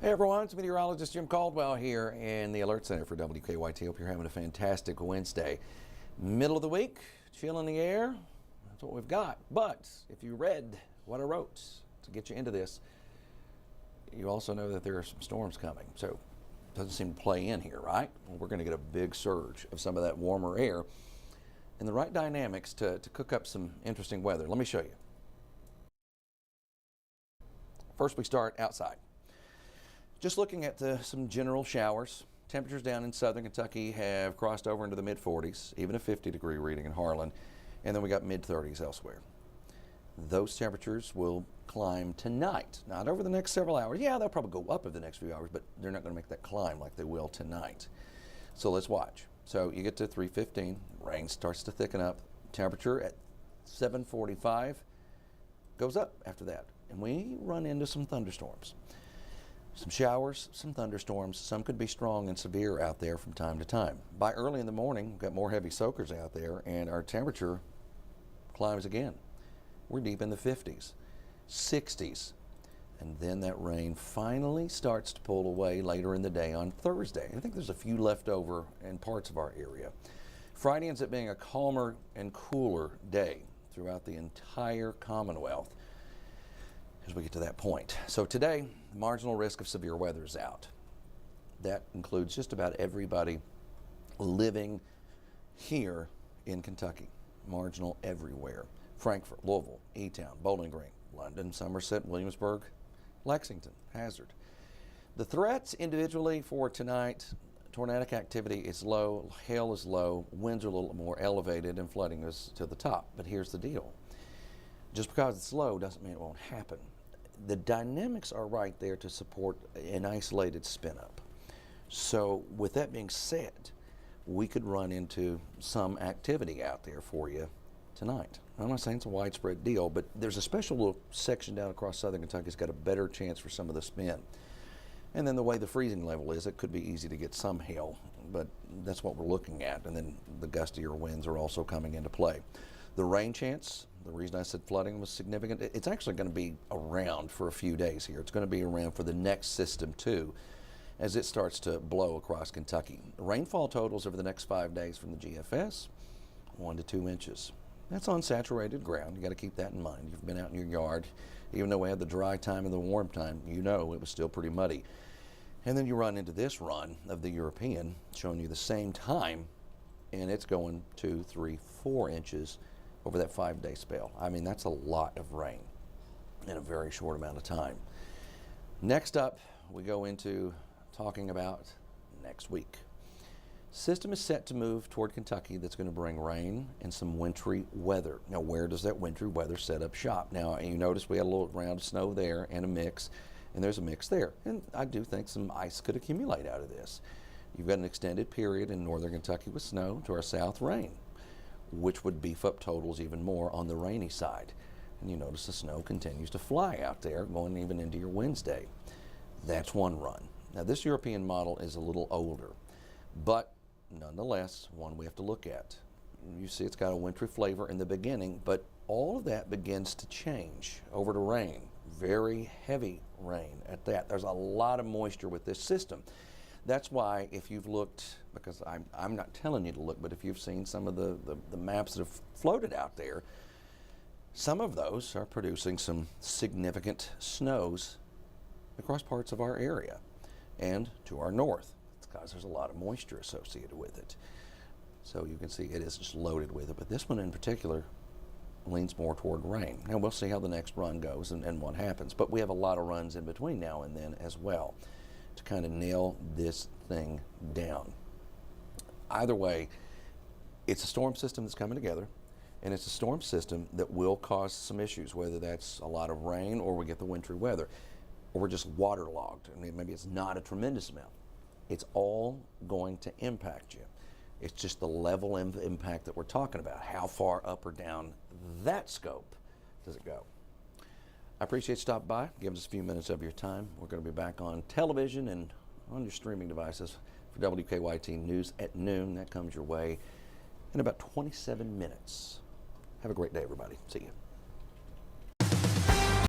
Hey everyone, it's Meteorologist Jim Caldwell here in the Alert Center for WKYT. Hope you're having a fantastic Wednesday. Middle of the week, chill in the air, that's what we've got. But if you read what I wrote to get you into this, you also know that there are some storms coming. So it doesn't seem to play in here, right? Well, we're going to get a big surge of some of that warmer air and the right dynamics to cook up some interesting weather. Let me show you. First, we start outside. Just looking at some general showers. Temperatures down in southern Kentucky have crossed over into the mid-40s, even a 50-degree reading in Harlan, and then we got mid-30s elsewhere. Those temperatures will climb tonight, not over the next several hours. Yeah, they'll probably go up over the next few hours, but they're not going to make that climb like they will tonight. So let's watch. So you get to 3:15, rain starts to thicken up. Temperature at 7:45 goes up after that, and we run into some thunderstorms. Some showers, some thunderstorms. Some could be strong and severe out there from time to time. By early in the morning, we've got more heavy soakers out there, and our temperature climbs again. We're deep in the 50s, 60s, and then that rain finally starts to pull away later in the day on Thursday. I think there's a few left over in parts of our area. Friday ends up being a calmer and cooler day throughout the entire Commonwealth as we get to that point. So today, marginal risk of severe weather is out. That includes just about everybody living here in Kentucky. Marginal everywhere. Frankfort, Louisville, E-Town, Bowling Green, London, Somerset, Williamsburg, Lexington, Hazard. The threats individually for tonight, tornadic activity is low, hail is low, winds are a little more elevated, and flooding is to the top. But here's the deal. Just because it's low doesn't mean it won't happen. The dynamics are right there to support an isolated spin up. So with that being said, we could run into some activity out there for you tonight. I'm not saying it's a widespread deal, but there's a special little section down across southern Kentucky that's got a better chance for some of the spin. And then the way the freezing level is, it could be easy to get some hail, but that's what we're looking at. And then the gustier winds are also coming into play. The rain chance, the reason I said flooding was significant, it's actually going to be around for a few days here. It's going to be around for the next system too, as it starts to blow across Kentucky. Rainfall totals over the next 5 days from the GFS, 1 to 2 inches. That's on saturated ground. You got to keep that in mind. You've been out in your yard. Even though we had the dry time and the warm time, you know it was still pretty muddy. And then you run into this run of the European, showing you the same time, and it's going 2, 3, 4 inches over that 5-day spell. I mean, that's a lot of rain in a very short amount of time. Next up, we go into talking about next week. System is set to move toward Kentucky that's going to bring rain and some wintry weather. Now, where does that wintry weather set up shop? Now, you notice we had a little round of snow there and a mix, and there's a mix there. And I do think some ice could accumulate out of this. You've got an extended period in northern Kentucky with snow, to our south rain, which would beef up totals even more on the rainy side. And you notice the snow continues to fly out there, going even into your Wednesday. That's one run. Now, this European model is a little older, but nonetheless, one we have to look at. You see it's got a wintry flavor in the beginning, but all of that begins to change over to rain. Very heavy rain at that. There's a lot of moisture with this system. That's why if you've looked, because I'm not telling you to look, but if you've seen some of the maps that have floated out there, some of those are producing some significant snows across parts of our area and to our north. It's because there's a lot of moisture associated with it. So you can see it is just loaded with it, but this one in particular leans more toward rain. Now we'll see how the next run goes and what happens, but we have a lot of runs in between now and then as well to kind of nail this thing down. Either way, it's a storm system that's coming together, and it's a storm system that will cause some issues, whether that's a lot of rain or we get the wintry weather, or we're just waterlogged. I mean, maybe it's not a tremendous amount. It's all going to impact you. It's just the level of impact that we're talking about. How far up or down that scope does it go? I appreciate you stopping by. Give us a few minutes of your time. We're going to be back on television and on your streaming devices for WKYT News at noon. That comes your way in about 27 minutes. Have a great day, everybody. See you.